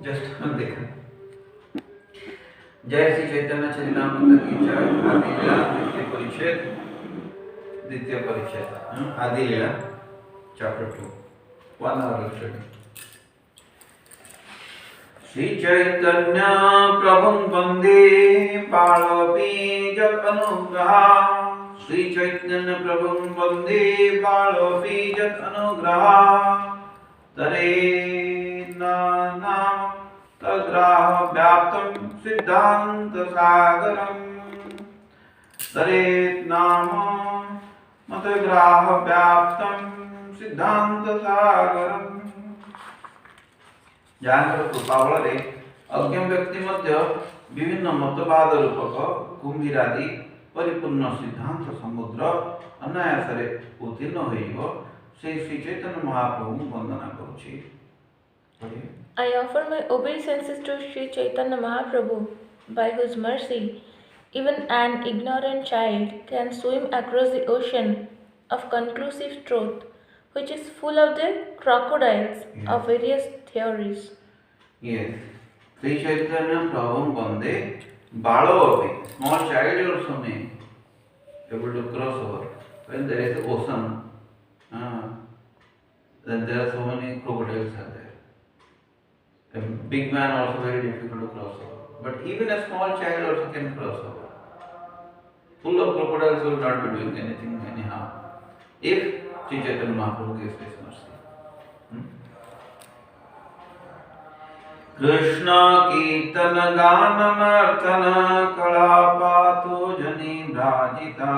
Just देखा। जय श्री चैतन्य चरितामृत की जय। आदि लीला द्वितीय परिच्छेद, आदि लीला chapter 2, 1 hour study। Shri Chaitanya प्रभुं वंदे बालपी जग अनुग्रहा। श्री चैतन्य प्रभुं वंदे बालपी जग अनुग्रहा। तरे नाम तद्राह व्याप्तं सिद्धांत सागरम्। तरेत नाम मतग्राह व्याप्तं सिद्धांत सागरम्। ଯାହାଙ୍କର କୃପା ବଳରେ ଅଜ୍ଞ ବ୍ୟକ୍ତି ମଧ୍ୟ ବିଭିନ୍ନ ମତବାଦ ରୂପକ କୁମ୍ଭୀରାଦି ପରିପୂର୍ଣ୍ଣ ସିଦ୍ଧାନ୍ତ ସମୁଦ୍ର ଅନାୟାସରେ ଉତ୍ତୀର୍ଣ୍ଣ ହୋଇଯିବ, ସେହି ଶ୍ରୀ ଚୈତନ୍ୟ ମହାପ୍ରଭୁଙ୍କୁ ବନ୍ଦନା କରୁଛି। I offer my obeisances to Sri Chaitanya Mahaprabhu, by whose mercy even an ignorant child can swim across the ocean of conclusive truth, which is full of the crocodiles of various theories. Yes. Sri Chaitanya Prabhu Bande Balo Api. Small child also may able to cross over. When there is the ocean, then there are so many crocodiles are there. A big man also very difficult to cross over. But even a small child also can cross over. Full of crocodiles will not be doing anything anyhow, if Sri Chaitanya Mahaprabhu gives this mercy. Krishna कीर्तन गान नर्तन कला पातो जनी भ्राजिता।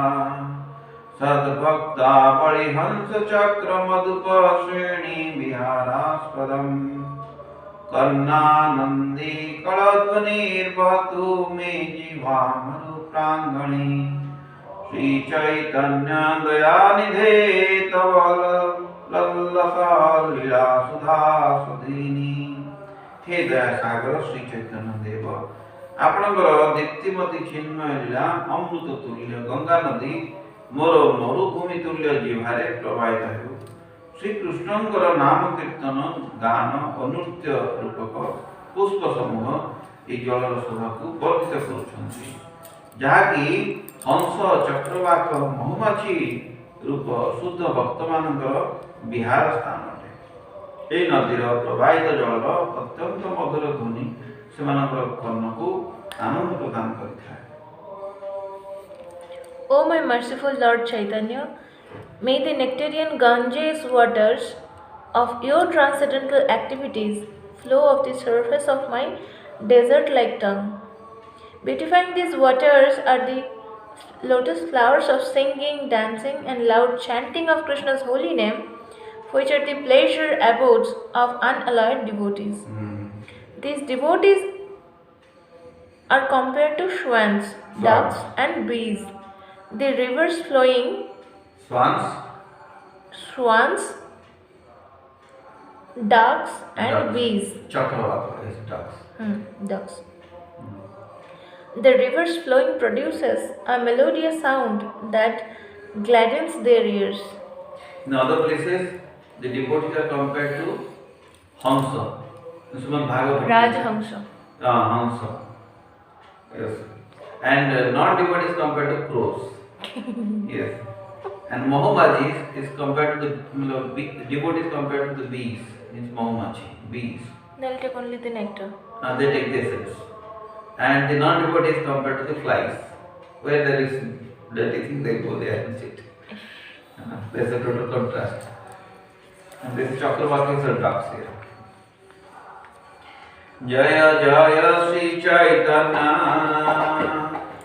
सद्भक्ता बलिहंस चक्र मधुप श्रेणी विहारास्पदम्। कर्णानंदी कलध्वनिर्वहतु मे जिह्वामरु प्रांगणे। श्री चैतन्य दयानिधे तव लल्लसा लीला सुधा सुधीनी। हे दया सागर श्री चैतन्य देव, आपणकर दीप्तिमती चिन्मय लीला अमृत तुल्य गंगा नदी मोर मरुभूमि तुल्य जिह्वारे प्रवाहित हेउ। श्री कृष्णंकर नाम कीर्तन गान अनुत्य रूपक पुष्प समूह ए जलर शोभा को वर्धित करुछन्ति, जहाँकि हंस चक्रवाक महुमाछी रूप शुद्ध भक्त मानकर विहार स्थान अटे। ए नदीर प्रवाहित जलर अत्यंत मधुर ध्वनि सेमानकर कर्ण को आनंद प्रदान करिଥାଏ। O my merciful Lord Chaitanya, may the nectarian Ganges waters of your transcendental activities flow off the surface of my desert-like tongue. Beautifying these waters are the lotus flowers of singing, dancing, and loud chanting of Krishna's holy name, which are the pleasure abodes of unalloyed devotees. These devotees are compared to swans, ducks, and bees. The rivers flowing swans, ducks, and bees. Chakravaka is ducks. Ducks. The rivers flowing produces a melodious sound that gladdens their ears. In other places, the devotees are compared to Hamsa. Rajhamsa. Hamsa. Yes. And non-devotees compared to crows. Yes. And Mahumaji is compared to the devotees compared to the bees. It's Mahumaji, bees. They'll take only the nectar. They take the essence. And the non-devotees compared to the flies. Where there is dirty thing, they go there and sit. There's a total contrast. And this Chakravakis are ducks here. Jaya Jaya Sri Chaitanya,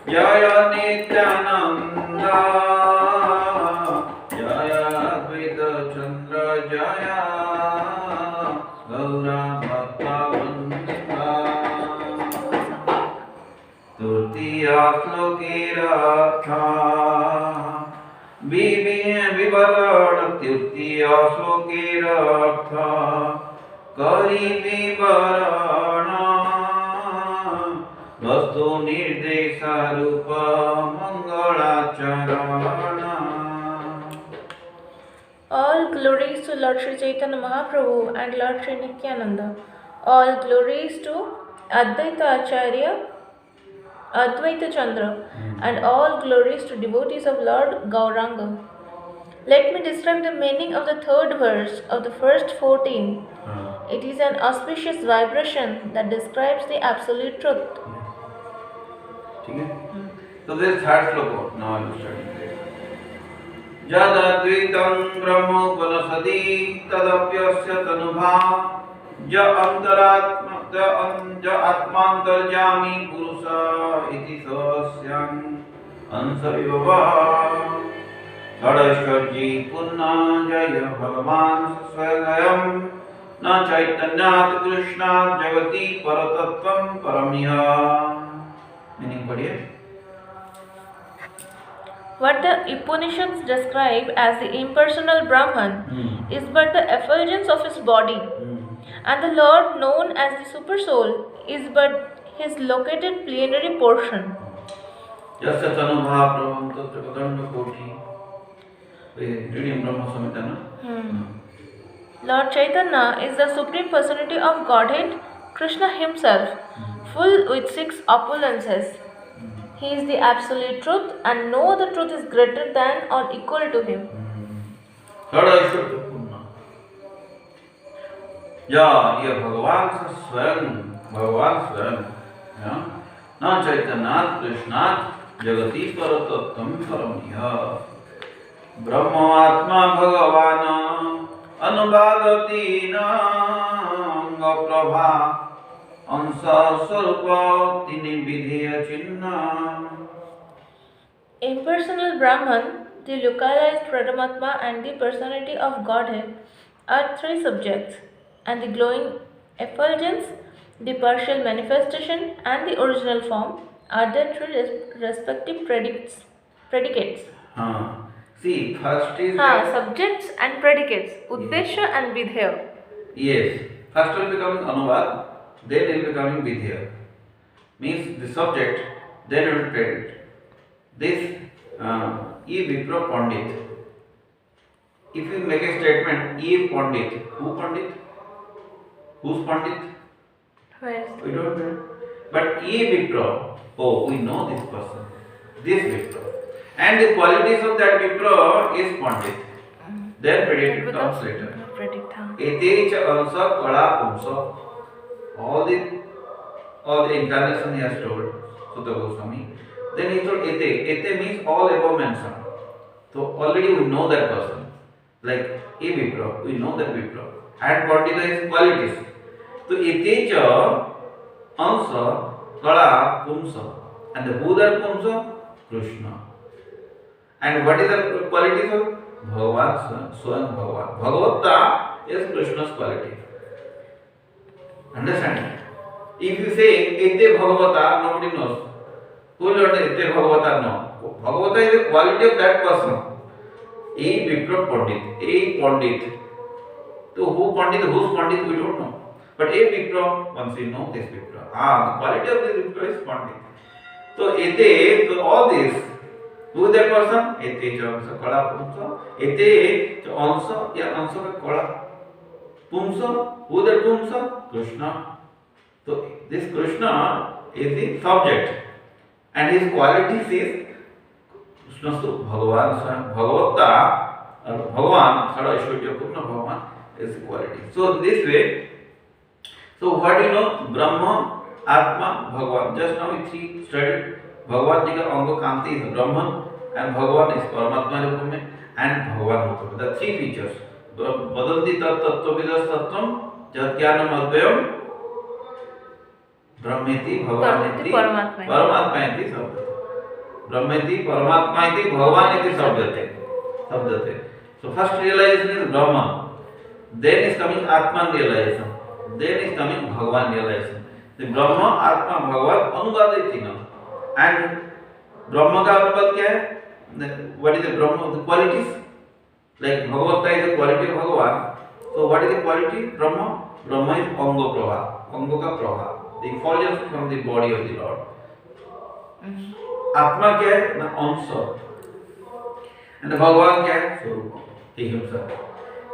Jaya Nityananda, Jaya Advaita Chandra, Jaya Gaura Bhakta Vandita। Turtiya Slokira Tha विवरण तृतीय श्लोकेर अर्थ करि विवरण वस्तु निर्देश रूप मंगलाचरण। All glories to Lord Sri Chaitanya Mahaprabhu and Lord Sri Nityananda, All glories to Advaita Acharya, Advaita Chandra, and all glories to devotees of Lord Gauranga. Let me describe the meaning of the third verse of the first 14. It is an auspicious vibration that describes the absolute truth. ठीक है? So this third sloka now I will study. जदद्वितं ब्रह्मोपनिषदि तदप्यस्य तनुभा ज आत्मान्तर्यामी पुरुष इति स्वस्यं अंशविभवः षडैश्वर्यी पुन्नाजय भगवान् स्वयं न चैतन्यात् कृष्णात् जगति परतत्त्वं परमिह. Meaning पढ़िए. What the Upanishads describe as the impersonal Brahman is but the effulgence of his body, and the Lord known as the Supersoul is but his located plenary portion. यस्य तनुभा प्रभं तत्र कदण्डकोटि. Reading Brahma Samhita, no? Lord Chaitanya is the Supreme Personality of Godhead, Krishna himself, full with 6 opulences. He is the absolute truth, and no other truth is greater than or equal to him. या ये भगवान से स्वयं न चैतन्यात् कृष्णात् जगति परतत्त्वं परमिह. ब्रह्मात्मा भगवान अनुवादति न प्रभा अंश स्वरूप तिनि विधेय चिन्ह. Impersonal Brahman, the localized Paramatma and the personality of Godhead are 3 subjects, and the glowing effulgence, the partial manifestation, and the original form are their 3 respective predicates. See, first is subjects and predicates, Uddesha and Vidheya. Yes, first will becoming Anuvad, then it will becoming Vidheya. Means the subject, then it will predict. This E Vipra Pandit. If you make a statement, E Pandit, who Pandit? Who's Pandit? Where? We don't know. But E Vipra, oh, we know this person, this Vipra. And the qualities of that Vipra is Pandit. Then predict comes later. Ete cha ansa kala pumsa. All the incarnation he has told, Sutta Goswami. Then he told Ete. Ete means all above mentioned. So already we know that person. Like E Vipra, we know that Vipra. And Pandita is qualities. So Ete cha ansa kala pumsa. And who that pumsa? Krishna. And what is the qualities of Bhagavan? Swayam Bhagavan. Bhagavata is Krishna's quality. Understand? If you say Ete Bhagavata, nobody knows. Who will learn Ete Bhagavata? No. Bhagavata is the quality of that person. A Vipra Pandit. A Pandit. So who Pandit, who's Pandit, we don't know. But A Vipra, once we know this Vipra. The quality of this Vipra is Pandit. So Ete, so all this. Who is that person? Ete cha ansa kala pumsa. Ete cha ansa, ya ansa ka kala. Pumsa, who is that Pumsa? Krishna. So this Krishna is the subject. And his qualities is Krishna to Bhagavan, Bhagavata, Bhagavan, Sada Aishwarya Purna Bhagavan is the quality. So this way, so what do you know? Brahma, Atma, Bhagavan. Just now we studied Bhagavan ji ka anga kanti is Brahman and Bhagavan is Paramatma rupa mein and Bhagavan rupa mein. The 3 features. Badanti tat tattvavidas tattvam jat jnanam advayam Brahmeti Bhagavaniti Paramatmaiti sabdate. Brahmeti Paramatmaiti Bhagavaniti sabdate. So first realization is Brahman. Then is coming Atman realization. Then is coming Bhagavan realization. The Brahma, Atma, Bhagavan अनुवादित तीनों. And Brahma का अनुवाद क्या है? What is the Brahma? The qualities. Like Bhagavata is the quality of Bhagavan. So what is the quality? Brahma. Brahma is Anga Prabha. Anga ka Prabha. The effulgence from the body of the Lord. Atma क्या है? ना अंश. And the Bhagavan क्या है? Swarupa. He himself.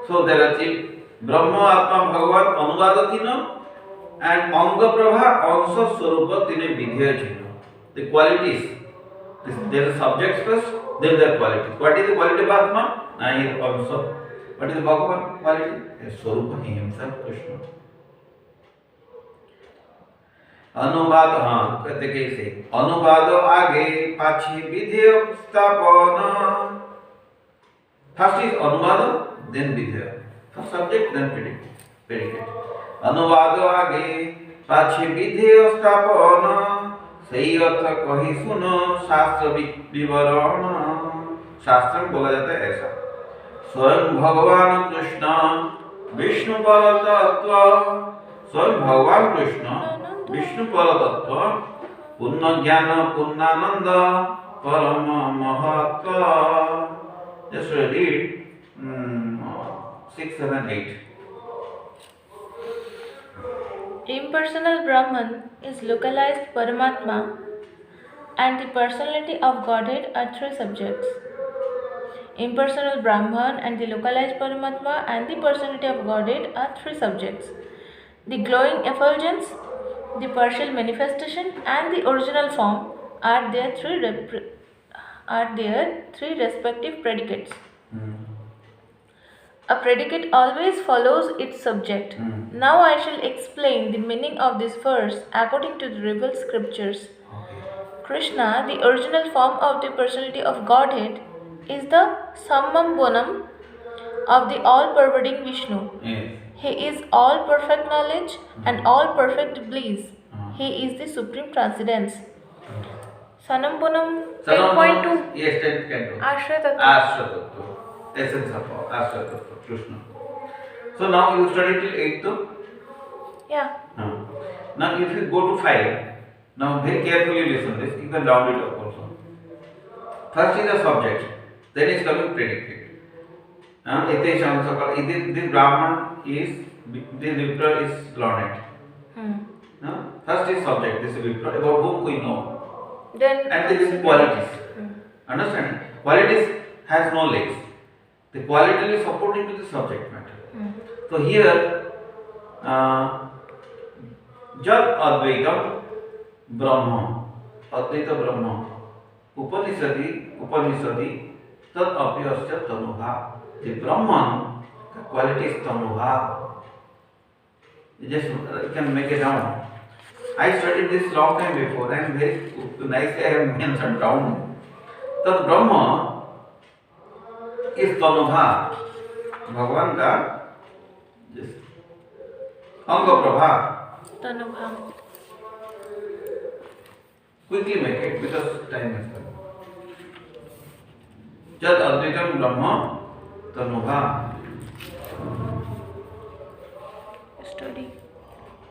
So there are 3. Brahma, Atma, Bhagavan अनुवाद तीनों. and Anga Prabha also Swarupa Tine Vidya Chino. The qualities. There is subjects first, then the qualities. What is the quality of Atma? Nine also. What is the Bhagavan quality? A Swarupa, he himself, Krishna. अनुवाद हाँ कहते कैसे अनुवाद आगे पाछे विधेय स्थापना first is अनुवाद देन विधेय फर्स्ट सब्जेक्ट देन predicate अनुवाद आगे पाछे विधेय स्थापना सही अर्थ कही सुनो शास्त्र विवरण शास्त्र में बोला जाता है ऐसा स्वयं भगवान कृष्ण विष्णु पर तत्व स्वयं भगवान कृष्ण विष्णु पर तत्व पूर्ण ज्ञान पूर्णानंद परम महत्व just read 6, 7, 8 Impersonal Brahman is localized Paramatma and the personality of Godhead are three subjects. Impersonal Brahman and the localized Paramatma and the personality of Godhead are three subjects. The glowing effulgence, the partial manifestation and the original form are their three respective predicates. A predicate always follows its subject. Now I shall explain the meaning of this verse according to the revealed scriptures. Krishna, the original form of the personality of Godhead, is the summum bonum of the all-pervading Vishnu. He is all perfect knowledge and all perfect bliss. He is the supreme transcendence. Sanam bonum 10.2. Yes, 10.2. Ashra Tattva. Ashra Tattva. Essence of Ashra Tattva, Krishna. So now you study till 8th too? Yeah. Now if you go to 5, now very carefully listen this, you can round it up also. First is the subject, then is coming predicate. This Brahman is, this Vipra is learned. First is subject, this is Vipra, about whom we know. Then and there is qualities. Understand? Qualities has no legs. The quality is supporting to the subject matter. So here, Jad Advaitam Brahma, Advaita Brahma, Upanishadi, Tad Apyasya Tanubha. The Brahman, the quality is Tanubha. You just can make it down. I studied this long time before and very nicely I have mentioned down. Tad Brahma is Tanubha. Bhagavan ka Anga Prabha. Tanubha. Quickly make it because time is gone. Jad Advaitam Brahma Tanubha. Study.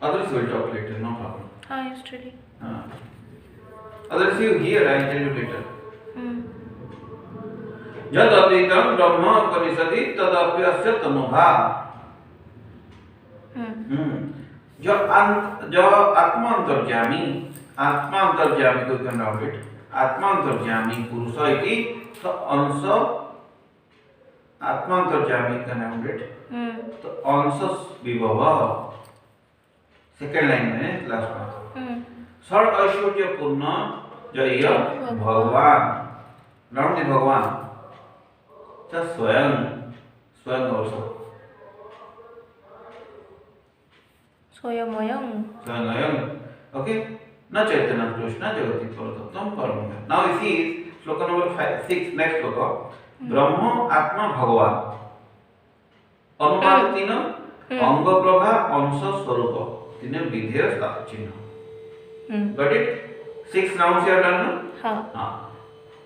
Others will talk later, no problem. You study. Others you hear, I will tell you later. Jad Advaitam Brahma Upanishadi Tadapyasya Tanubha. जो आत्मा अंतर्यामी को can round it आत्मा अंतर्यामी पुरुष इति तो अंश आत्मा अंतर्यामी can round it तो अंश विभव सेकंड लाइन में लास्ट में षड ऐश्वर्य पूर्ण जय भगवान राउंड द भगवान स्वयं also Swayam. Okay. Na Chaitanya Krishna Jagati Parattam Paramya. Now you see sloka number 6, next sloka. Brahma Atma Bhagavan. Anupad Tina Anga Prabha Amsa Swarupa. Tina Vidya Stapchina. Got it? 6 nouns here done.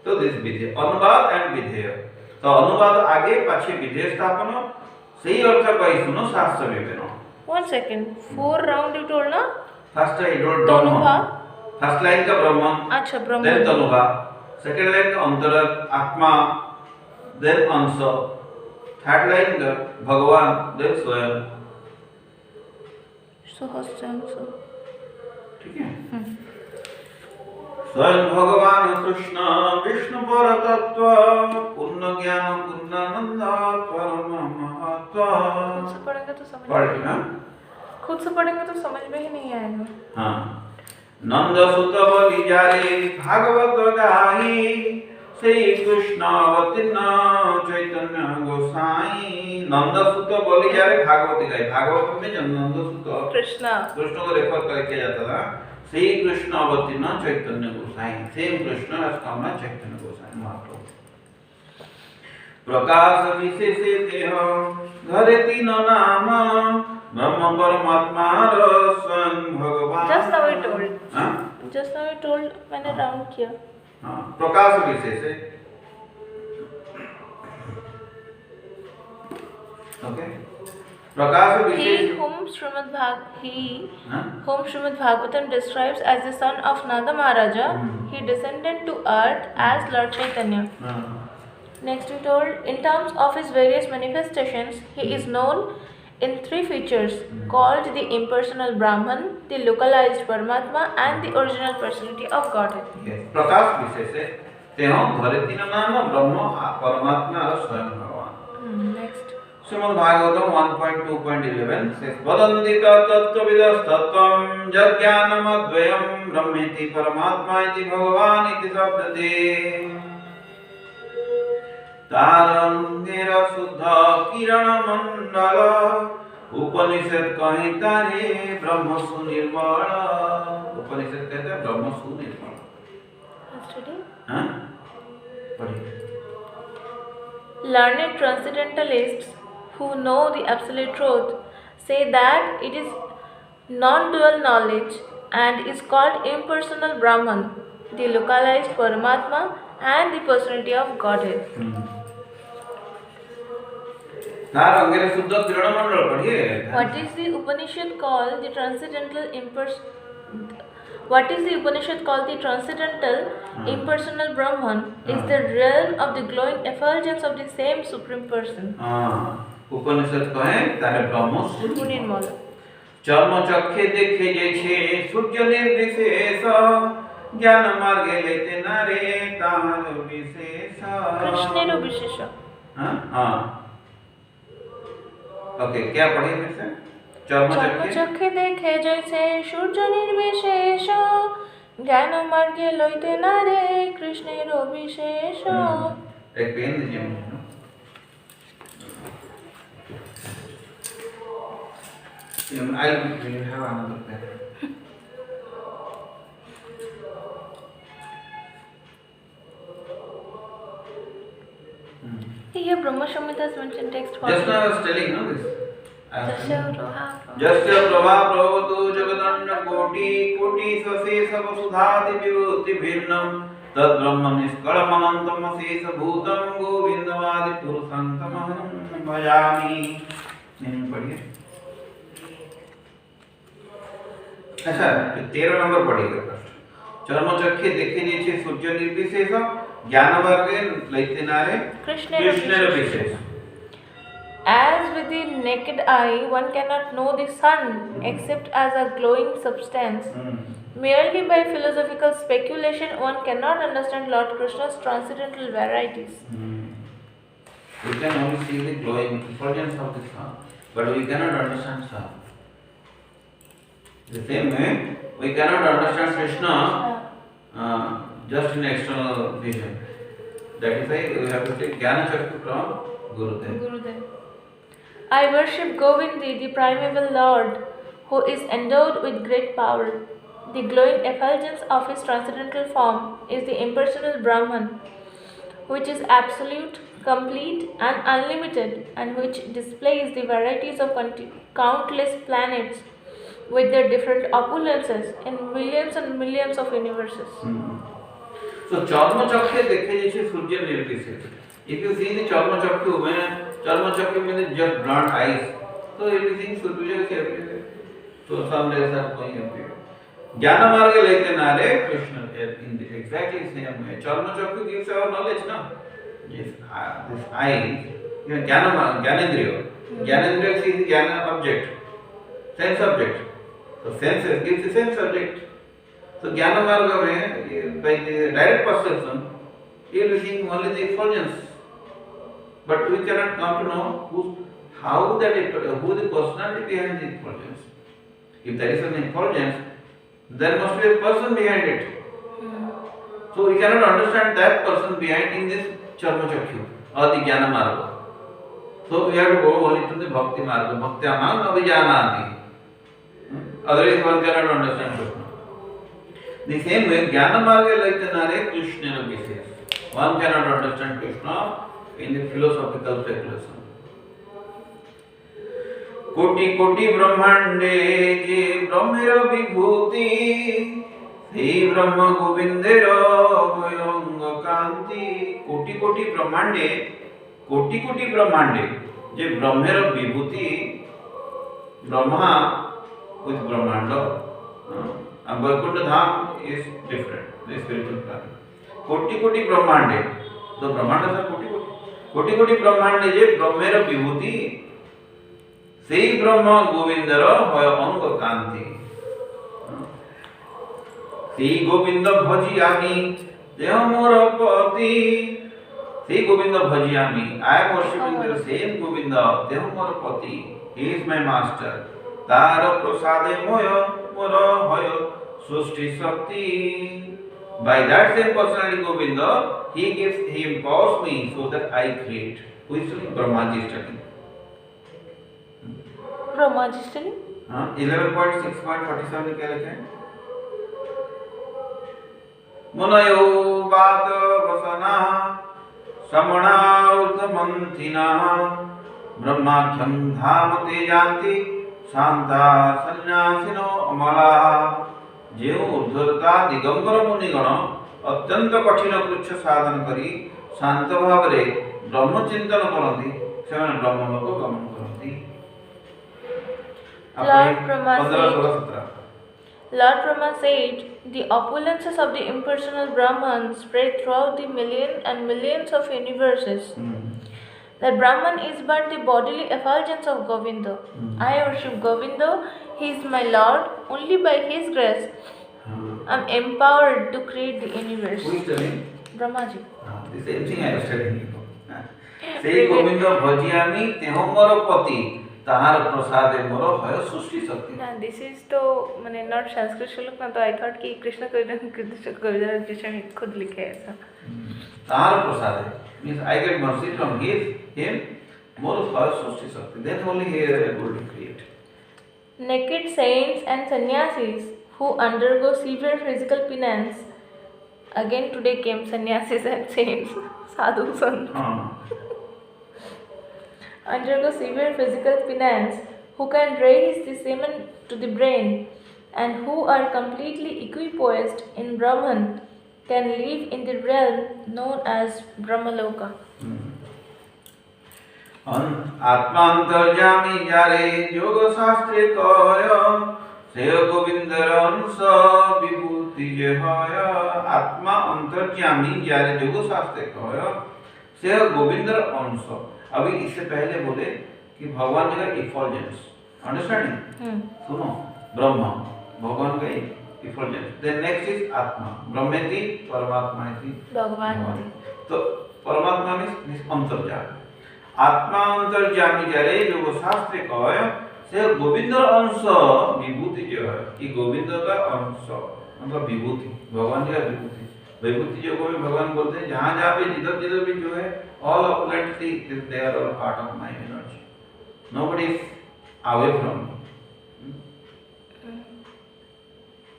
So this Vidya. Anubad and Vidya. So Anubad आगे पाछे विधेय स्थापना सही अर्थ कही सुनो शास्त्र विवरण 1 second 4 round you told na first I told Brahma first line का ब्रह्म अच्छा ब्रह्म then तनुभा second line का अंतर आत्मा then अंश third line का भगवान then स्वयं ठीक है स्वयं भगवान कृष्ण विष्णु पर तत्व पूर्ण ज्ञान पूर्णानंद परम महत्व पढ़ेंगे तो समझ पढ़ेंगे ना खुद से पढ़ेंगे तो समझ में ही नहीं आएगा। हाँ, नंद सुत बलि जारे भागवत गाई, श्री कृष्ण अवतीर्ण चैतन्य गोसाई। नंद सुत बलि जारे भागवत गाई, भागवत में जब नंद सुत कृष्णा कृष्ण को रेफर कर किया जाता था, श्री कृष्ण अवतीर्ण Chaitanya Gosai, same Krishna as come as Chaitanya Gosai Mahaprabhu. प्रकाश विशेषे देह धरे तीन नाम, ब्रह्म परमात्मा स्वयं भगवान। Just now I told. हाँ? Just now I told, मैंने राउंड किया। हाँ, प्रकाश विशेषे, ओके, प्रकाश He विशेष। whom Srimad Bhagavatam describes as the son of Nanda Maharaja, he descended to earth as Lord Chaitanya. Next we told, in terms of his various manifestations, he is known in three features called the impersonal Brahman, the localized Paramatma, and the original personality of Godhead. Yes. प्रकाश विशेषे तेहों धरे तीन नाम, ब्रह्म परमात्मा और स्वयं भगवान। Next. Shrimad Bhagavatam 1.2.11 says वदन्ति तत्त्वविदस्तत्त्वं यज्ञानमद्वयं ब्रह्मेति परमात्मा इति भगवान् इति शब्दते। तारंगेर शुद्ध किरण मंडल, उपनिषद कहीं तारे ब्रह्म सुनिर्मल। उपनिषद कहते हैं ब्रह्म सुनिर्मल। हाँ? पढ़िए। Learned transcendentalists who know the absolute truth say that it is non-dual knowledge and is called impersonal Brahman, the localized Paramatma, and the personality of Godhead. तारंगेर शुद्ध किरण मंडल पढ़िए। What is the Upanishad called the transcendental What is the Upanishad called the transcendental impersonal Brahman is the realm of the glowing effulgence of the same supreme person. उपनिषद कहें तारे ब्रह्म सुनिर्मल। चर्म चक्षे देखे जैसे सूर्य निर्विशेष, ज्ञान मार्गे लेते नारे ताहार विशेष। कृष्णेर विशेष। हाँ, ओके, क्या पढ़िए फिर से? चर्म चक्षे देखे जैसे सूर्य निर्विशेष, ज्ञान मार्गे लैते नारे कृष्णेर विशेष। एक पेन दीजिए मुझे। I will have another pen. Here Brahma Samhita's mentioned text. Just now I was telling, no, this. Jasya Prabha प्रभवतु जगदण्ड कोटि कोटि सशेष वसुधाति विभूति भिन्नम तद ब्रह्म निष्कलम अनंतम शेष भूतम गोविंदवादि पुरुषं तमहं भजामि। पढ़िए। अच्छा, 13 नंबर पढ़िएगा फर्स्ट। चर्म चक्षे देखे जैसे सूर्य निर्विशेष, ज्ञान मार्गे लैते नारे कृष्णेर विशेष। As with the naked eye, one cannot know the sun except as a glowing substance. Merely by philosophical speculation, one cannot understand Lord Krishna's transcendental varieties. We can only see the glowing effulgence of the sun, but we cannot understand sun. The same way, we cannot understand Krishna just in external vision. That is why we have to take Jnana Chakra from Gurudev. I worship Govindi, the primeval Lord, who is endowed with great power. The glowing effulgence of his transcendental form is the impersonal Brahman, which is absolute, complete, and unlimited, and which displays the varieties of countless planets with their different opulences in millions and millions of universes. So, Charma Chakra dekhe jaise Surya Nirvishesh. If you see the Charma Chakra, when Charma Chakra means just blunt eyes, so everything should be just everywhere. So some days are going everywhere. Jnana Marga Lete Nare Krishna in the exactly same way. Charma Chakra gives our knowledge, no? Yes, this eye, Jnanendriya. Jnanendriya sees the Jnana object, sense object. So senses gives the sense object. So Jnana Marga mein, by the direct perception, you will be seeing only the effulgence. But we cannot come to know who the personality behind the effulgence. If there is an effulgence, there must be a person behind it. So we cannot understand that person behind in this Charma Chakyu or the Jnana Marga. So we have to go only to the Bhakti Marga. Bhaktyamam Abhijanati. Otherwise one cannot understand Krishna. The same way, Jnana Marga like the Nare Krishna Vishes. One cannot understand Krishna in the philosophical speculation. कोटि कोटि ब्रह्मांडे जे ब्रह्मेर विभूति हे ब्रह्म गोविंदेर भयंग कांति कोटि कोटि ब्रह्मांडे जे ब्रह्मेर विभूति Brahma with ब्रह्मांड and Vaikuntha Dham is different the spiritual planet कोटि कोटि ब्रह्मांडे तो ब्रह्मांड से कोटि कोटि ब्रह्मांडे जे ब्रह्मेर विभूति सेई ब्रह्म गोविंदर भय अंग कांति सेई गोविंद भजियामि देह मोर पति सेई गोविंद भजियामि I am worshipping the same Govinda देह मोर पति ही इज माय मास्टर तार प्रसादे मोय मोर भय सृष्टि शक्ति by that same personality govinda he empowers me so that I create who is Brahmaji studying Brahmaji study 11.6.47 में क्या लिखा है मुनयो वात वसना समणा ऊर्ध्वमंथिना ब्रह्माख्यं धाम ते जानति शांता सन्यासिनो अमला जेउ ऊर्ध्वता दिगंबर मुनिगण अत्यंत कठिन कृच्छ साधन करी शांत भावरे ब्रह्म चिंतन करନ୍ତି ସେମାନେ ब्रह्मलोक गमन करନ୍ତି Lord Brahma said, the opulences of the impersonal Brahman spread throughout the millions and millions of universes. That Brahman is but the bodily effulgence of Govinda. I worship Govinda, he is my Lord. Only by his grace I am empowered to create the universe. Who is telling? Brahmaji. The same thing I was telling you. Say Govinda bhajiyami teho moro pati. ताहार प्रसादे मोर भय सृष्टि शक्ति ना this is तो माने not Sanskrit श्लोक ना तो आई थॉट कि कृष्ण कविराज जी खुद लिखे ऐसा ताहार प्रसादे means I get mercy from him मोर भय सृष्टि शक्ति then only he is able to create naked saints and sannyasis who undergo severe physical penance again today came sannyasis and saints sadhu sant undergo severe physical penance, who can raise the semen to the brain, and who are completely equipoised in Brahman, can live in the realm known as Brahmaloka. आत्मांतर्यामी जारे योग शास्त्रे कय सेय गोविंदर अंश विभूति जे हय आत्मा अंतर्यामी जारे योग शास्त्रे कय सेय गोविंदर अंश अभी इससे पहले बोले कि भगवान का इफल्जेंस अंडरस्टैंडिंग सुनो ब्रह्म भगवान का इफल्जेंस देन नेक्स्ट इज आत्मा ब्रह्मेति परमात्माति भगवान तो परमात्मा मींस अंतर्जामी आत्मा अंतर्जामी जारे जो शास्त्र कहे से गोविंद अंश विभूति जो है कि गोविंद का अंश मतलब विभूति भगवान का विभूति विभूति जो कोई भगवान बोलते हैं जहाँ जहाँ पे जिधर भी जो है all opulently they are all part of my energy. Nobody is away from me.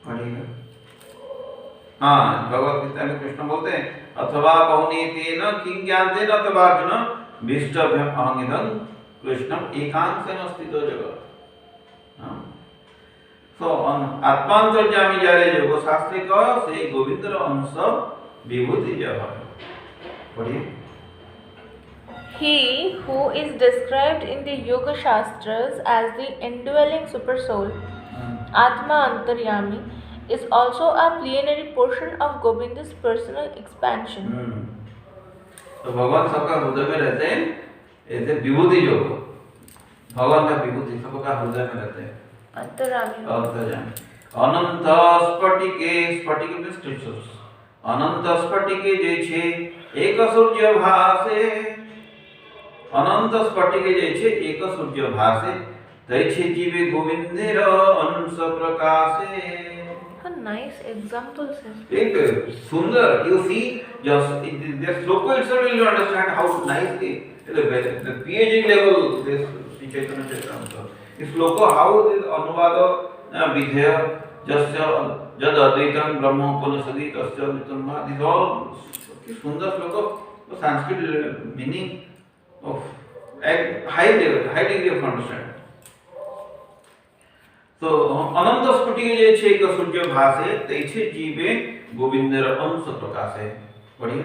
पढ़िएगा हाँ भगवत गीता में कृष्ण बोलते हैं अथवा बहुनीतेन किं ज्ञानेन अथवा अर्जुन विष्टभ्यम अहंगिदं कृष्णम एकांशेन स्थितो जगत् तो आत्मांतर्यामी जारे योग शास्त्रे का से गोविंदर अंश विभूति जो है पढ़िए He who is described in the Yoga Shastras as the indwelling supersoul, Atma Antaryami, is also a plenary portion of Govinda's personal expansion. तो भगवान सबका हृदय में रहते हैं ऐसे विभूति जो भगवान का विभूति सबका हृदय में रहते हैं अंतर्यामी अनंत स्फटिके स्फटिके मींस क्रिस्टल्स अनंत स्फटिके जे छे एक सूर्य भासे अनंत स्फटिके जे छे एक सूर्य भासे तैछे जीवे गोविंदेर अंश प्रकाशे. A nice example, sir. एक सुंदर, you see, just this sloka itself will understand how nicely the PhD level this Sri Chaitanya Charitamrita. This sloka how this anuvada vidya jasya jad advaitam brahma upanishadi tasya vitamma. These all sundar sloka, Sanskrit meaning of high level, high degree of understanding. तो अनंत स्फुटी जे छे एक सूर्य भासे तैछे जीवे गोविंदर अंश प्रकाशे. पढ़िए.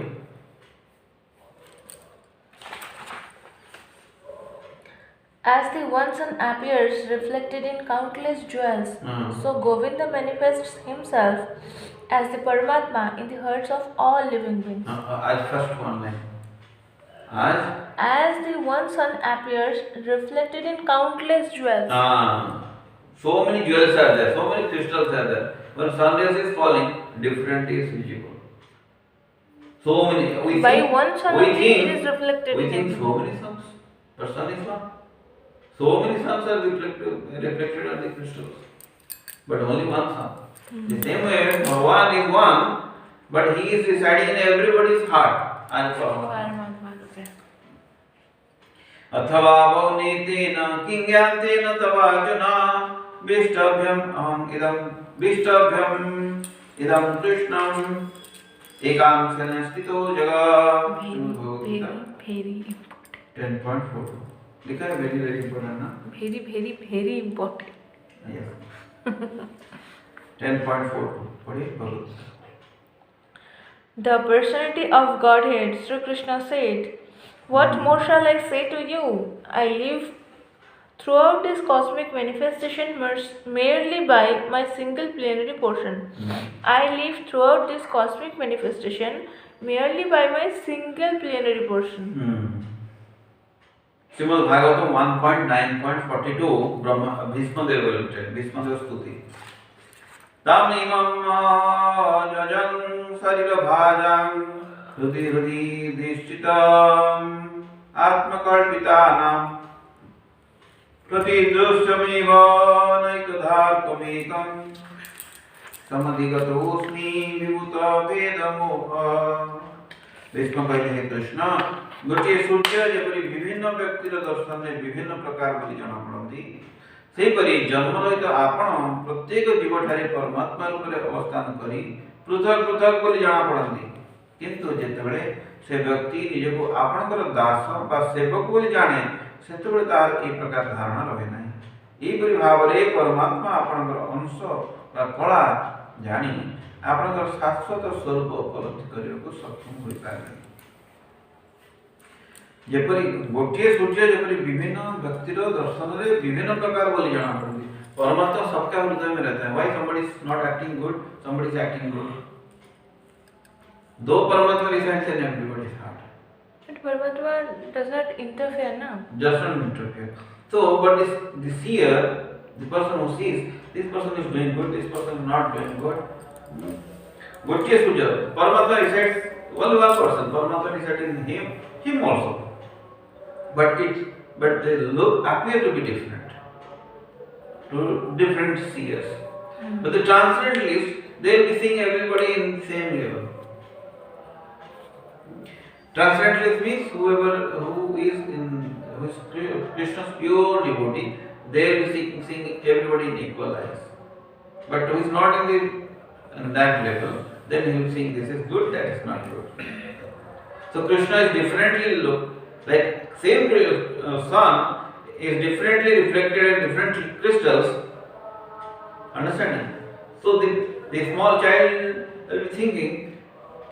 As the one sun appears reflected in countless jewels, so Govinda manifests himself as the Paramatma in the hearts of all living beings. आज first one line. As the one sun appears reflected in countless jewels. So many jewels are there, so many crystals are there. When sun rays is falling, different is visible. So many. By one sun only it is reflected. We think so many suns, but sun is not. So many suns are reflected on the crystals, but only one sun. The same way, Bhagavan is one, but he is residing in everybody's heart. अथवा बहुनीतेन किंज्ञातेन तवार्जुना विष्टभ्यम इदं कृष्णं एकांशेन स्थितो जगत्. Very 10.4 लिखा है. very very important ना. very important. Yes. 10.4 पढ़िए. भगवत. The personality of Godhead, Sri Krishna said, "What more shall I say to you? I live throughout this cosmic manifestation merely by my single plenary portion. I live throughout this cosmic manifestation merely by my single plenary portion." Srimad Bhagavatam 1.9.42 Brahma Bhishmadev will tell. Bhishmadev Stuti. Tam imam jajan sarira bhajam hrudi dishchitam atmakalpitanam pratidrusyamiva naikadharkamekam samadhigatosmi vibhuta vedamoha. Bhishma कहते हैं कृष्ण गोटे सूर्य जेपरी विभिन्न व्यक्तिर दर्शन में विभिन्न प्रकार बोली जना पड़ती सेपरी जन्म रहित आपण प्रत्येक जीव ठारे परमात्मा रूप में अवस्थान करी पृथक पृथक बोली जना पड़ती किंतु जेतेबेले से व्यक्ति निजको आपणकर दास बा सेवक बोली जाने सेतेबेले तार ए प्रकार धारणा रहे नाही. ई परि भावरे परमात्मा आपणकर अंश बा कला जानी आपणकर शाश्वत स्वरूप उपलब्धि करने सक्षम हो पारे. जेपरी गोटे सूर्य जेपरी विभिन्न व्यक्तिर दर्शन में विभिन्न प्रकार बोली जाना पड़ती परमात्मा सबका हृदय में रहता है. Why somebody is not acting good, somebody is acting good. दो परमात्मा resides in everybody's heart. But Paramatma does not interfere, no? Just not interfere. So, but this seer, the person who sees, this person is doing good, this person is not doing good. गोटे सूर्य परमात्मा resides only one person. Paramatma resides in him also. But they appear to be different to different seers. But the transcendentalist, they will be seeing everybody in the same level. Transcendentalist means who is Krishna's pure devotee, they will be seeing everybody in equal eyes. But who is not in that level, then he will think this is good, that is not good. So Krishna is differently looked, like same sun is differently reflected in different crystals. Understanding? So the small child will be thinking,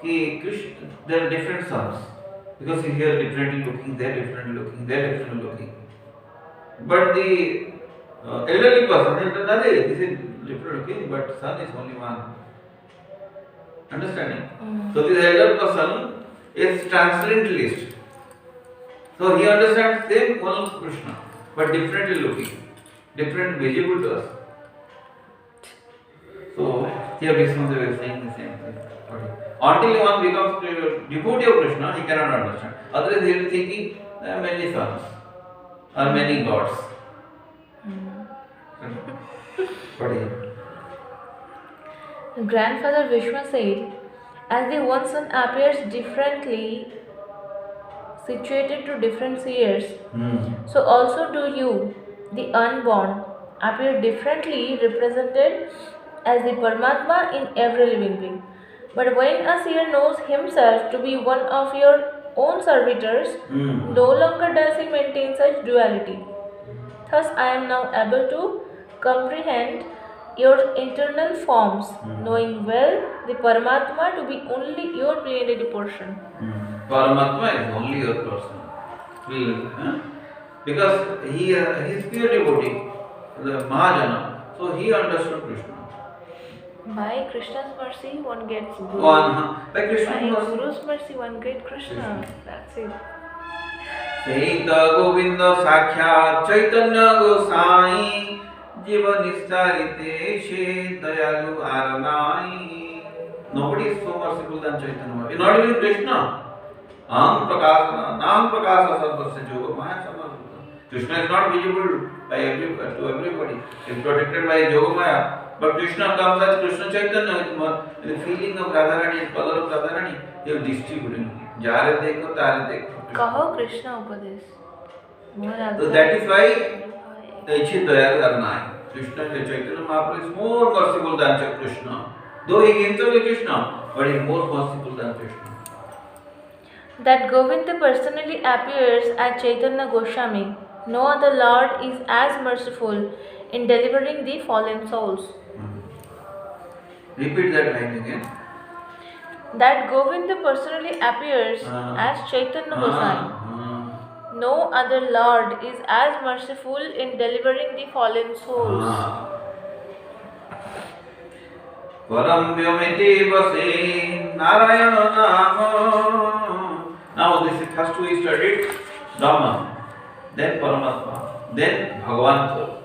Krishna, there are different suns because he here differently looking, there differently looking, there differently looking. But the elderly person, this is different looking, but sun is only one. Understanding? So this elder person is transcendentalist. So he understands same one Krishna, but differently looking, different visible to us. So here Vishnu is saying the same thing. Until one becomes devotee of Krishna, he cannot understand. Otherwise he will be thinking there are many suns or many gods. पढ़िए. Grandfather Vishwa said, as the one sun appears differently situated to different seers, so also do you, the unborn, appear differently represented as the Paramatma in every living being. But when a seer knows himself to be one of your own servitors, no longer does he maintain such duality. Thus, I am now able to comprehend your internal forms, knowing well the Paramatma to be only your plenary portion. Paramatma is only your person. Because he is pure devotee, the Mahajana. So he understood Krishna. By Krishna's mercy, one gets Guru. By Krishna's By mercy. Guru's mercy, one gets Krishna. That's it. Saita Govinda Sakshat Chaitanya Gosai Jiva Nistarite She Dayalu Aranai. Nobody is so merciful than Chaitanya. Not even Krishna. Aham Prakasa, Nam Prakasa Sarvasya Yoga Maya Samarita. Krishna is not visible by to everybody. He is protected by Yoga Maya. But Krishna comes as Krishna Chaitanya with the feeling of Radharani, color of Radharani. He will distribute it. Jare dekho, tare dekho. Kaho Krishna Upadesh. So that is why Aichi Dayal Arnai. Krishna Chaitanya Mahaprabhu is more merciful than Krishna. Though he himself is Krishna, but he is more merciful than Krishna. That Govinda personally appears as Chaitanya Goswami. No other Lord is as merciful in delivering the fallen souls. Repeat that line again. That Govinda personally appears as Chaitanya Goswami. No other Lord is as merciful in delivering the fallen souls. Param Vyamiti Vase Narayana Nama. Now this is first we studied Brahman, then Paramatma, then Bhagavan.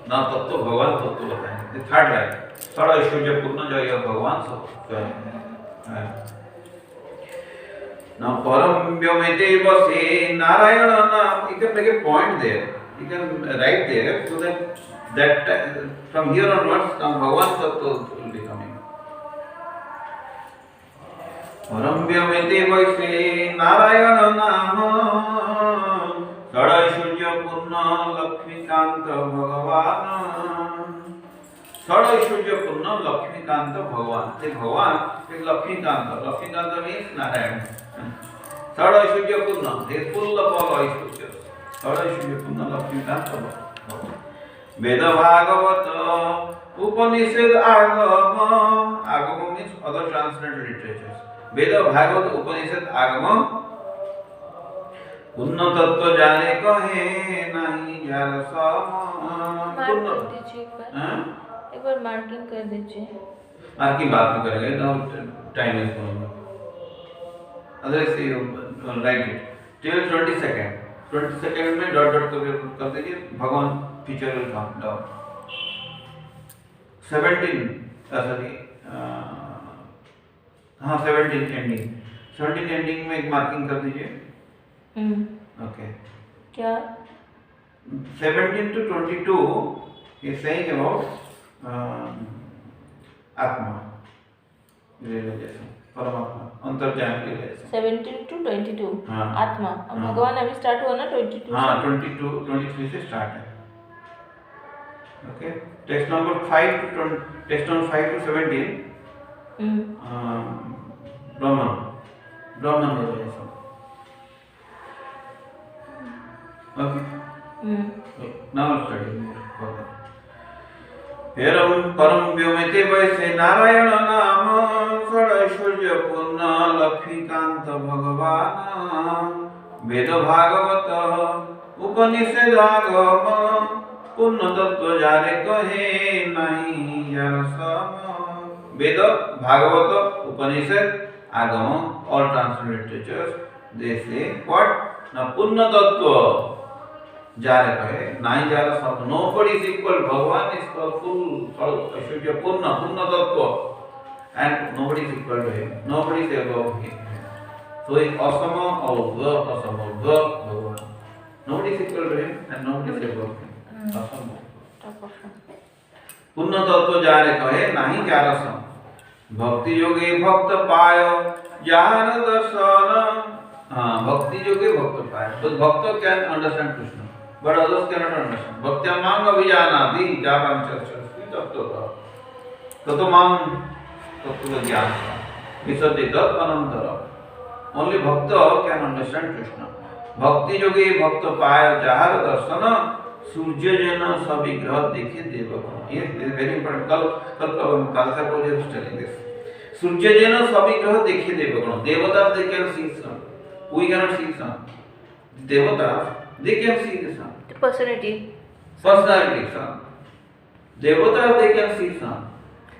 Now Tattva Bhagavan Tattva बताएंगे. The third line. Sada Ishwarya Purna Jaya Bhagavan Sa. Now Param Vyamiti Vase Narayana Nama. You can make a point there. You can write there so that from here onwards now Bhagavan Tattva will be coming. Paramvyamiti Vaise Narayana Nama Sadaishurya Purna Lakshmikanta Bhagavan. Sadaishurya Purna Lakshmikanta Bhagavan. The Bhagavan is Lakshmikanta. Lakshmikanta means Narayan. Sadaishurya Purna, he is full of all Aishurya. Sadaishurya Purna Lakshmikanta Bhagavan. Veda Bhagavata Upanishad Agama. Agama means other translated literatures. Veda Bhagavad Upanishad Agama Punna Tattva Jane Kahe Nahi Jara Sama. Mark कर दीजिए एक बार marking कर दीजिए. Marking बाद में करेंगे. Now time is going. Otherwise you write it till 22nd. 22nd में dot dot कर दीजिए. भगवान future will come down. 17 sorry. हाँ 17 एंडिंग. 17 एंडिंग में एक मार्किंग कर दीजिए. ओके. क्या? 17 to 22 is saying about आत्मा रियलाइजेशन, परमात्मा अंतर्ज्ञान की रियलाइजेशन. 17 to 22 हाँ. आत्मा. अब भगवान अभी स्टार्ट हुआ ना 22 हाँ 22 23 से स्टार्ट है. Okay. Text number 5 to 17 Brahman revelation. Okay. Now study more further. Param Vyamiti Vaise Narayana Nama Sadaishwarya Purna Lakshmikanta Bhagavan. Veda Bhagavata Upanishad Agama Punna Tattva Jare Kahe Nahi Jara Sama. Veda, Bhagavata, Upanishad, Agama, all translated literatures, they say what? Now Punna Tattva Jare Kahe Nahi Jara Sama. Nobody is equal. Bhagavan is called full, Aishwarya Punna Tattva, and nobody is equal to him. Nobody is above him. So he is Asama Avga, Bhagavan. Nobody is equal to him and nobody is above him. Asama. पूर्ण तत्व जाने कहे नहीं jar सम भक्ति योगे भक्त पाय ज्ञान दर्शन हाँ भक्ति योगे भक्त पाय तो भक्त can understand Krishna but others cannot understand भक्त्या मांग अभिजानाति जानां चक्षुषी तत्व तो मांग तत्व ज्ञान विसर्जित अनंतर ओनली भक्त कैन अंडरस्टैंड कृष्ण भक्ति योगे भक्त पाय जार दर्शन सूर्य जन सविग्रह देखे देवगण ये वेरी इंपॉर्टेंट कल का प्रोजेक्ट स्टडी दिस सूर्य जन सविग्रह देखे देवगण देवता they can see sun we can see sun देवता they can see the sun personality sun देवता they can see sun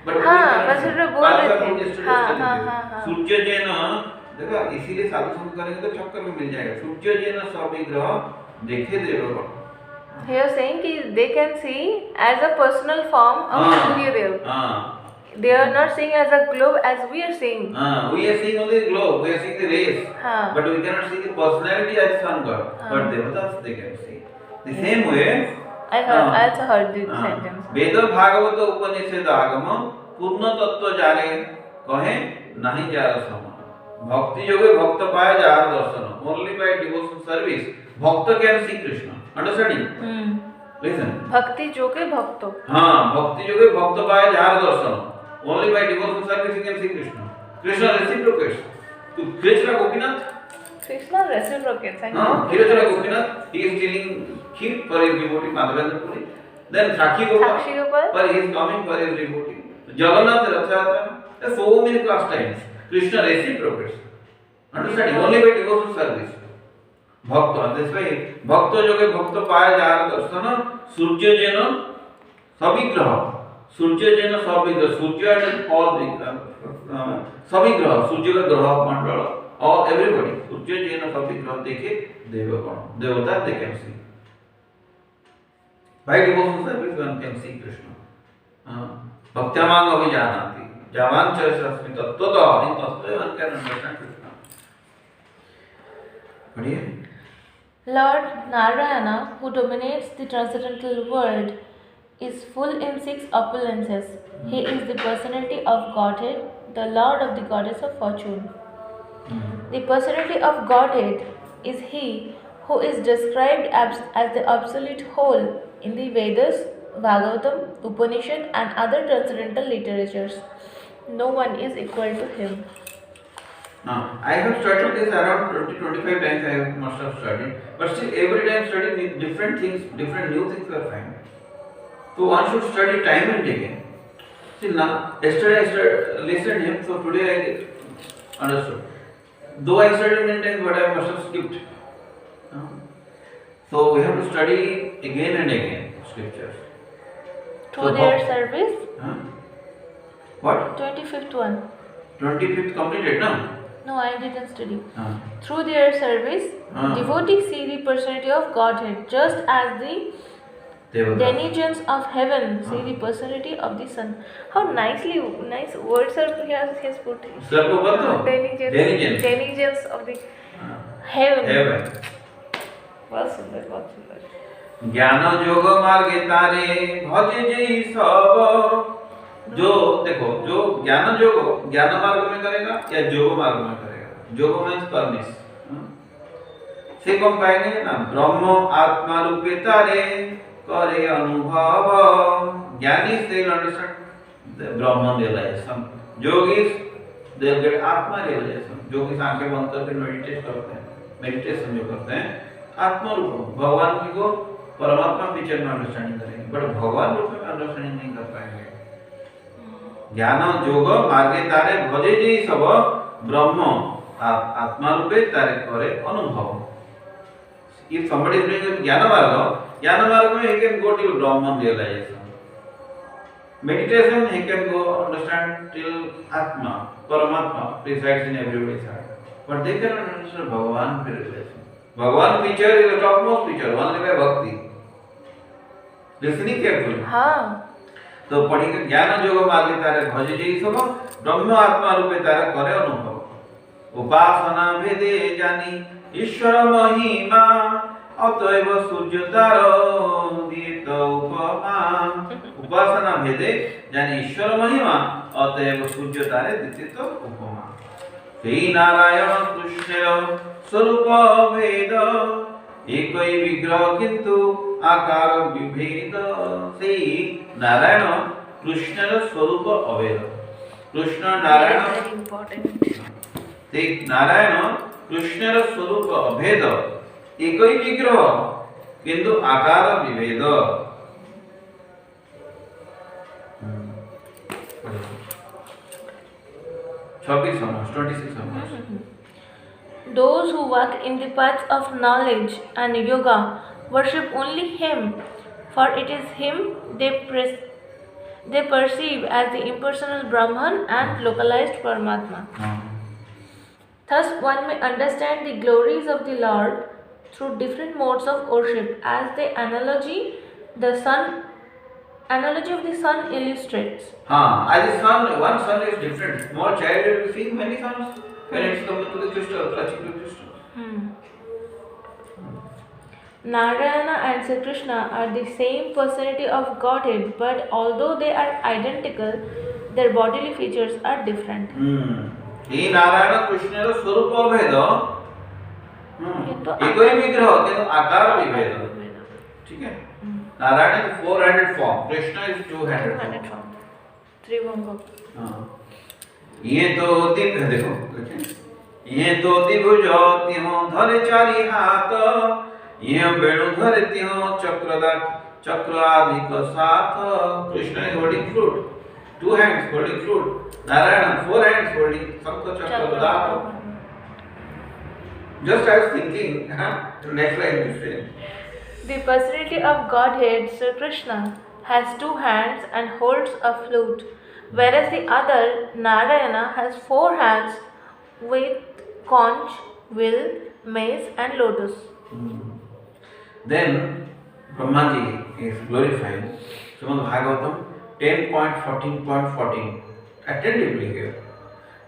but हाँ बस वो बोल रहे थे हाँ सूर्य जन देखो इसीलिए साधु संत करेंगे तो चक्कर में मिल जाएगा सूर्य जन सविग्रह देखे देवगण He was saying कि they can see as a personal form of Surya Dev. They are not seeing as a globe as we are seeing. We are seeing only the globe, we are seeing the rays. But we cannot see the personality as sun god. But devatas they can see. The same way. I also heard this sentence. वेद भागवत उपनिषद आगम पूर्ण तत्व जाने कहे नहीं jar सम भक्ति योगे भक्त पाए jar Darshan only by devotion service भक्त can see Krishna. Understanding? Listen. भक्ति जोगे भक्तो. हाँ भक्ति जोगे भक्त पाए jar Darshan only by devotion service you can see Krishna. Krishna reciprocates. To Krishna Gopinath. Krishna reciprocates. Krishna Gopinath he is stealing kheer for his devotee Madhavendra Puri. Then Sakshi Gopal for he is coming for his devotee. Jagannath Rathayatra. There are so many pastimes. Krishna reciprocates. Understanding? Only by devotion service. भक्त this भक्त जोगे भक्त पाए jar दर्शन सूर्य जन सविग्रह सूर्य जन सविग्रह सूर्य and all सविग्रह सूर्य का ग्रह मंडल और एवरीबॉडी सूर्य जन सविग्रह देखे देवगण देवता they can see by devotion service one can see Krishna भक्त्यामांग अभिजानाति जावान चैतन्य तत्वतः इन तत्व वन कैन अंडरस्टैंड कृष्ण बढ़िया Lord Narayana, who dominates the transcendental world, is full in 6 opulences. He is the personality of Godhead, the Lord of the goddess of fortune. The personality of Godhead is He who is described as the absolute whole in the Vedas, Bhagavatam, Upanishad and other transcendental literatures. No one is equal to Him. Now, I have studied this around 20-25 times. I must have studied, but still every time studying different things, different new things are finding. So one should study time and again. See now, yesterday I listened him, so today I understood. Though I studied many times, but I must have skipped. So we have to study again and again scriptures. Through their service? What? 25th one. 25th completed, no? No, I didn't study. Through their service, devotees see the personality of Godhead, just as the denizens of heaven see the personality of the sun. How nice words are he has put. Denizens of the heaven. बहुत सुंदर. ज्ञान जोग मार्गे तारे भजे जय सब जो देखो जो ज्ञान मार्ग में करेगा या योग मार्ग में करेगा योग मीन्स परमिस से कौन पाएंगे ना ब्रह्म आत्मा रूपे तारे करे अनुभव ज्ञानी से understand Brahma realisation yogis they get आत्मा रियलाइजेशन योगी आंखें बंद करके मेडिटेशन जो करते हैं आत्मा रूप भगवान की को परमात्मा पिक्चर में अंडरस्टैंडिंग करेंगे बट भगवान रूप में अंडरस्टैंडिंग नहीं कर पाएंगे ज्ञान जोग मार्गे तारे भजे जी सब ब्रह्म आत्मा रूपे तारे करे अनुभव if somebody is doing a ज्ञान मार्ग में he can go till Brahman realization meditation he can go understand till Atma Paramatma resides in everybody's heart but they cannot understand Bhagavan realization Bhagavan feature is the topmost feature only by bhakti listening carefully तो पढ़िए ज्ञान जोग मार्गे तारे भजे जय सब ब्रह्म आत्मा रूपे तारे करे अनुभव उपासना भेदे जानी ईश्वर महिमा অতএব সূর্য তার দিত উপমা উপাসনা ভেদে জানি ঈশ্বর মহিমা অতএব সূর্য তারে দিত উপমা সেই নারায়ণ কৃষ্ণের স্বরূপ ভেদ একই বিগ্রহ কিন্তু আকার বিভেদ সেই নারায়ণ কৃষ্ণের স্বরূপ অভেদ কৃষ্ণ নারায়ণ Very important. সেই নারায়ণ কৃষ্ণের স্বরূপ অভেদ একই বিগ্রহ কিন্তু আকার বিভেদ 26 almost 26 almost Those who walk in the paths of knowledge and yoga worship only Him, for it is Him they perceive as the impersonal Brahman and localized Paramatma. Thus, one may understand the glories of the Lord through different modes of worship, as the analogy of the sun illustrates. As the sun, one sun is different. Small child will see many suns when it's coming to the crystal, touching the crystal. Narayana and Sri Krishna are the same personality of Godhead, but although they are identical, their bodily features are different. এই নারায়ণ কৃষ্ণের স্বরূপ ভেদ কিন্তু একই বিগ্রহ কিন্তু আকার বিভেদ ঠিক আছে Narayan is four-handed form Krishna is two-handed form त्रिभंग ये तो दिव्य देखो ये तो दिभुज तिहो धरे चारि हाथ ये वेणु धरे तिहो चक्र आदि को साथ Krishna is holding flute two hands holding flute Narayana four hands holding Sankha Chakra Gada just I was thinking next line is saying The personality of Godhead, Sri Krishna, has two hands and holds a flute, whereas the other, Narayana, has four hands with conch, will, mace, and lotus. Then Brahmaji is glorified. Srimad Bhagavatam 10.14.14. Attentively here.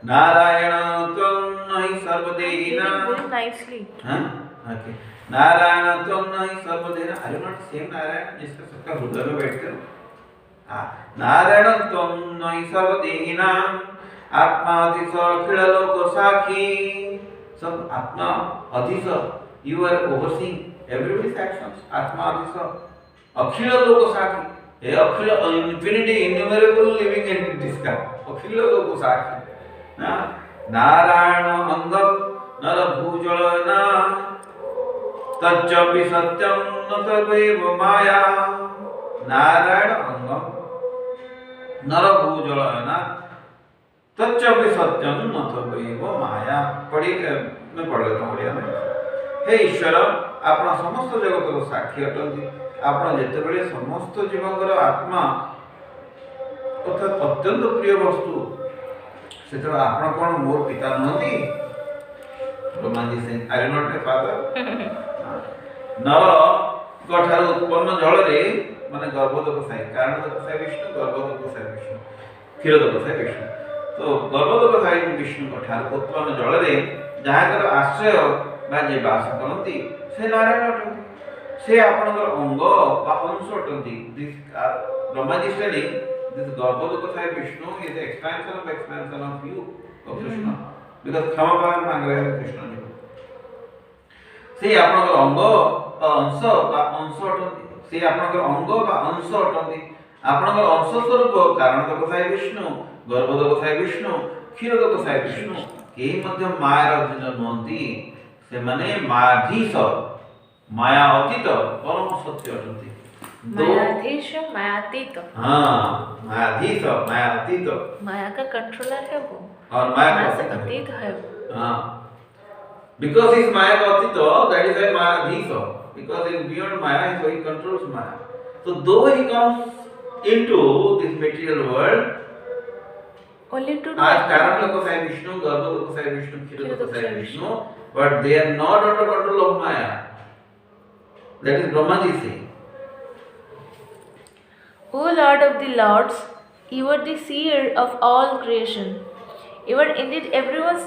Narayana Tvam Nahi Sarvadehina. Very nicely. Okay. Narayan तुम नहीं सर्वदेना अरे not same Narayan जिसका सबका हृदय में बैठकर नारायण तुम नहीं सर्वदेहिना आत्मा अधिस अखिल लोक साखी सब आत्मा अधिस you are overseeing everybody's actions आत्मा अधिस अखिल लोक साखी ये अखिल इन्फिनिटी इन्यूमरेबल लिविंग एंटिटीज का अखिल लोक साखी नारायण अंगम नर भूजलना तच्चपि सत्यम न तदैव माया नारायण अंगम नरभूजलना तच्चपि सत्यम न तदैव माया मैं पढ़ लेता हूँ बढ़िया में हे ईश्वर आपण समस्त जगत साक्षी अटंती आपण जेतेबेले समस्त जीवकर आत्मा अर्थात अत्यंत प्रिय वस्तु से आपण कौन मोर पिता नहती ब्रह्माजी से आर नॉट ए फादर नर ठार उत्पन्न जल माने गर्भोदक साई कारणोदक साई विष्णु गर्भोदक साई विष्णु क्षीरोदक साई विष्णु तो गर्भोदक साई विष्णु ठार उत्पन्न जल जहाँकर आश्रय बा जे वास करती से नारायण अटंती से आपणकर अंग बा अंश अटंती ब्रह्माजी स्टडी दिस गर्भोदक साई Vishnu is expansion of you of Krishna because क्षमा पालन मांग रहे हैं कृष्ण जी से आपणकर अंग अंश अटंती से आपणकर अंग अंश अटंती आपणकर अंश स्वरूप कारणदक साई विष्णु गर्भदक साई विष्णु क्षीरदक साई विष्णु केही मध्य मायार अधीन नुहंती से माने मायाधीश माया अतीत परम सत्य अटंती मायाधीश मायातीत मायाधीश मायातीत माया का कंट्रोलर है वो और माया से अतीत है वो because he is maya atito that is why mayadhish because he is beyond maya so he controls maya so though he comes into this material world only to as karanlok sai vishnu garbhodok sai vishnu kshirodok sai vishnu but they are not under control of maya that is brahmaji saying O Lord of the Lords, you are the seer of all creation. You are indeed everyone's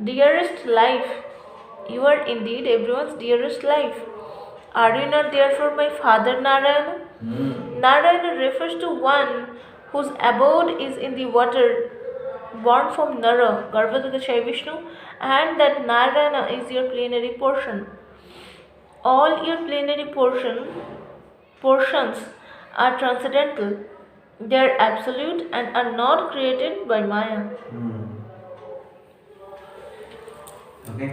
dearest life. You are indeed everyone's dearest life. Are you not therefore my father Narayana? Narayana refers to one whose abode is in the water born from Nara, Garbhodakashayi Vishnu, and that Narayana is your plenary portion. All your plenary portions are transcendental. They are absolute and are not created by Maya. Okay.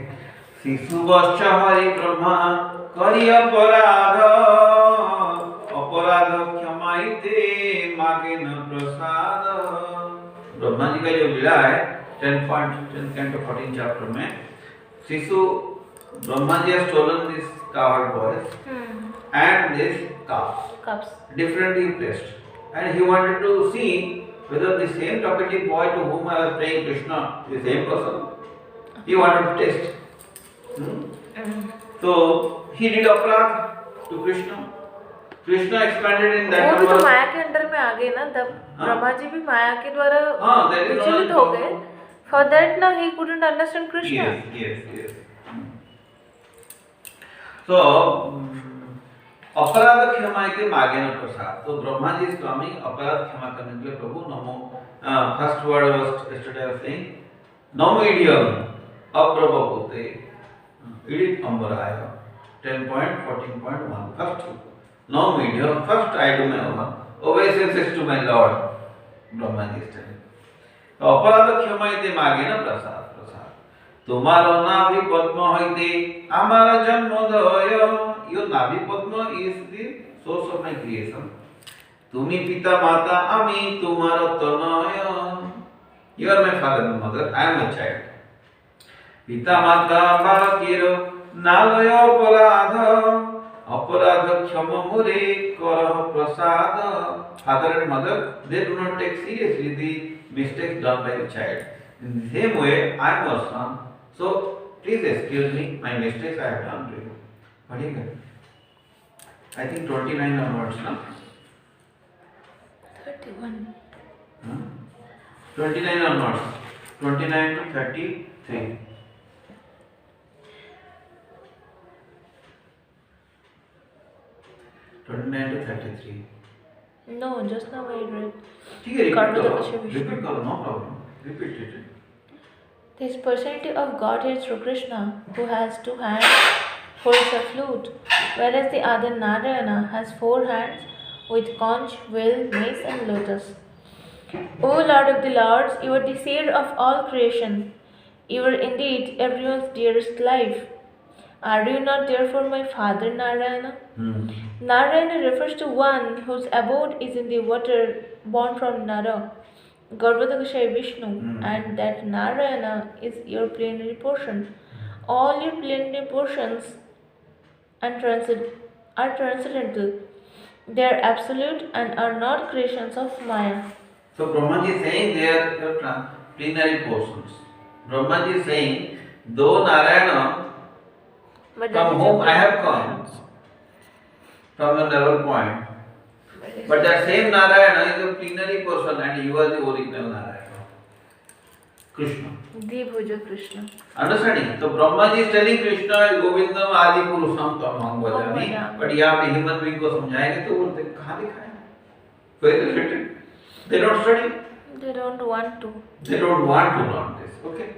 শিশুবশ্চ Hari Brahma করি অপরাধ अपराध क्षमाइते मागे न प्रसाद। ब्रह्मा जी का जो लीला है 10 canto 14 chapter में, शिशु Brahma ji has stolen this cowherd boys and this cups differently placed, and he wanted to see whether the same talkative boy to whom I was praying Krishna is the same person. He wanted to test. So he did aparadh to Krishna. Krishna expanded in that. वो भी तो माया के under में आ गए ना, तब ब्रह्मा जी भी माया के द्वारा विचलित हो गए. For that now he couldn't understand Krishna. Yes. So अपराध क्षमा के मागे न प्रसाद. So Brahma ji is coming अपराध क्षमा करने के लिए. प्रभु नमो. First word was yesterday I was saying NaMo idiom अप्रभवते इडित अम्बराय 10.14.1 first no medium, first I do my obeisances to my Lord. Brahma ji is telling. अपराध क्षमा इते मागे न प्रसाद प्रसाद. तुम्हारो नाभि पद्म हईते हमारा जन्मोदय. Your नाभि पद्म is the source of my creation. तुम्ही पिता माता आमी तुम्हारो तनय. You are my father and mother, I am a child. पिता माता बालकेरो नालय अपराध. अपराध क्षमा मोरे करह प्रसाद. Father and mother, they do not take seriously the mistakes done by the child. In the same way, I am a son. So please excuse me, my mistakes I have done to you. What do you get? I think 29 onwards, no? 31. 29 onwards. 29 to 33. To 33. No, just now I read. ठीक है, repeat करो, no problem. Repeat it. This personality of Godhead through Krishna, who has 2 hands, holds a flute, whereas the other Narayana has 4 hands with conch, will, mace, and lotus. O Lord of the Lords, you are the seer of all creation. You are indeed everyone's dearest life. Are you not therefore my father Narayana? Narayana refers to one whose abode is in the water born from Nara, Garbhodakashayi Vishnu, and that Narayana is your plenary portion. All your plenary portions are transcendental. They are absolute and are not creations of Maya. So Brahma ji is saying they are your plenary portions. Brahma ji is saying, though Narayana from whom I have come, from a level point, but that same Narayana is a plenary person and you are the original Narayana, Krishna. Dvibhuja Krishna. Understanding? So Brahma ji is telling Krishna is Govindam Adi Purusham Tamam Bhajami, but यहाँ पे human being को समझाएंगे तो बोलते कहाँ लिखा है? Where is it written? They don't study. They don't want to. They don't want to learn this. Okay.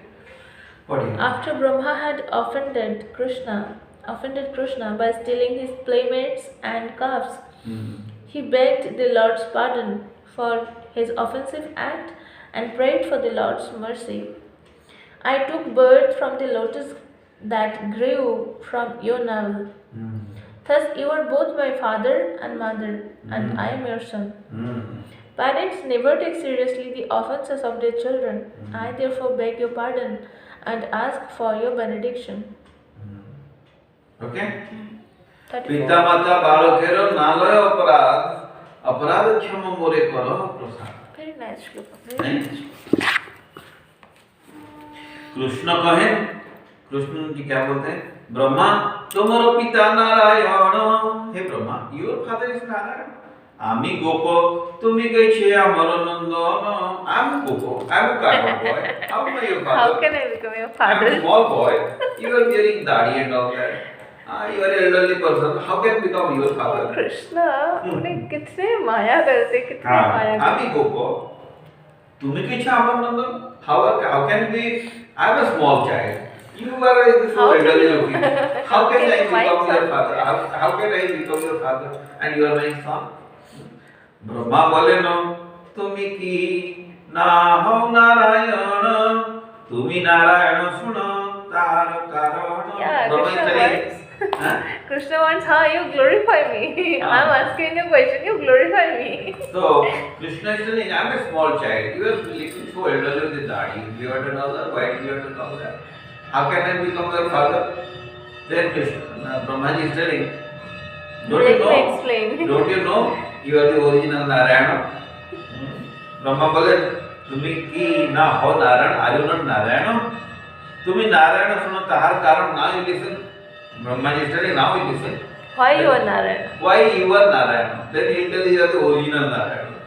What do you? After Brahma had offended Krishna by stealing his playmates and calves, he begged the Lord's pardon for his offensive act and prayed for the Lord's mercy. I took birth from the lotus that grew from your navel. Thus you are both my father and mother, and I am your son. Parents never take seriously the offenses of their children. I therefore beg your pardon and ask for your benediction. Okay? 34. पिता माता बालकेरो नालय अपराध अपराध क्षमा मोरे करो प्रसाद. Very nice shloka. Krishna कहे, कृष्ण जी क्या बोलते हैं? ब्रह्मा तुम्हारो पिता नारायण. हे Brahma, your father is Narayan. आमी गोप तुम्ही कैसे आमर नंदन. I'm Gopo. I'm a cowherd boy. How am I your father? How can I become your I'm father? a small boy. You are wearing dadi and all that. You are an elderly person. How can I become your father? Krishna उन्हें कितने माया करते, कितने माया करते. आम्ही गोपो. तुम्ही किती आम्हाला how can we? I am a small child. You are so How can elderly you- looking. How can I my become your son? father? How can I become your father? And you are my son. Brahma बोले न तुम्ही की ना हो नारायण तुम्ही नारायण सुन तार कारण. Yeah, Brahma Krishna is telling, wants. huh? Krishna wants, you glorify me. I'm asking you a question, you glorify me. So Krishna is telling, I am a small child. You are looking so elderly with the daddy, beard and all that, white beard and all that. How can I become your father? Then Krishna, Brahmaji is telling, Let me explain. Don't you know you are the original Narayana? Brahma बोले तुम्ही की ना हो Narayan, are you not Narayana? तुम्ही नारायण सुनो ताहार कारण. Now you listen. Brahmaji is telling, now you listen. Why you are Narayana? Why you are Narayana? Then he will tell you are the original Narayana.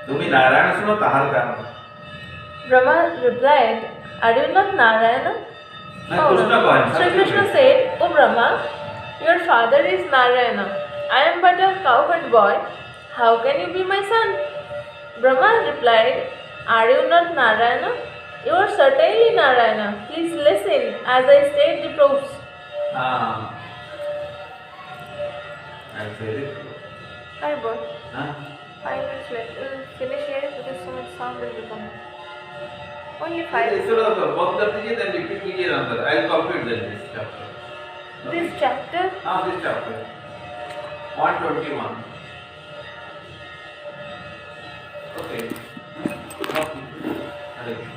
तुम्ही नारायण सुनो ताहार कारण. Brahma replied, are you not Narayana? नहीं, कृष्ण को है. Sri Krishna said, O Brahma, your father is Narayana. I am but a cowherd boy. How can you be my son? Brahma replied, are you not Narayana? You are certainly Narayana. Please listen as I state the proofs. I'll say it. Hi, boy. Huh? 5 minutes left. We'll finish here because so much sound will become. Only 5. Instead of बंद कर दीजिए then repeat कीजिए अंदर. I'll complete this chapter. This chapter? हाँ, this chapter. 121. Okay. Okay.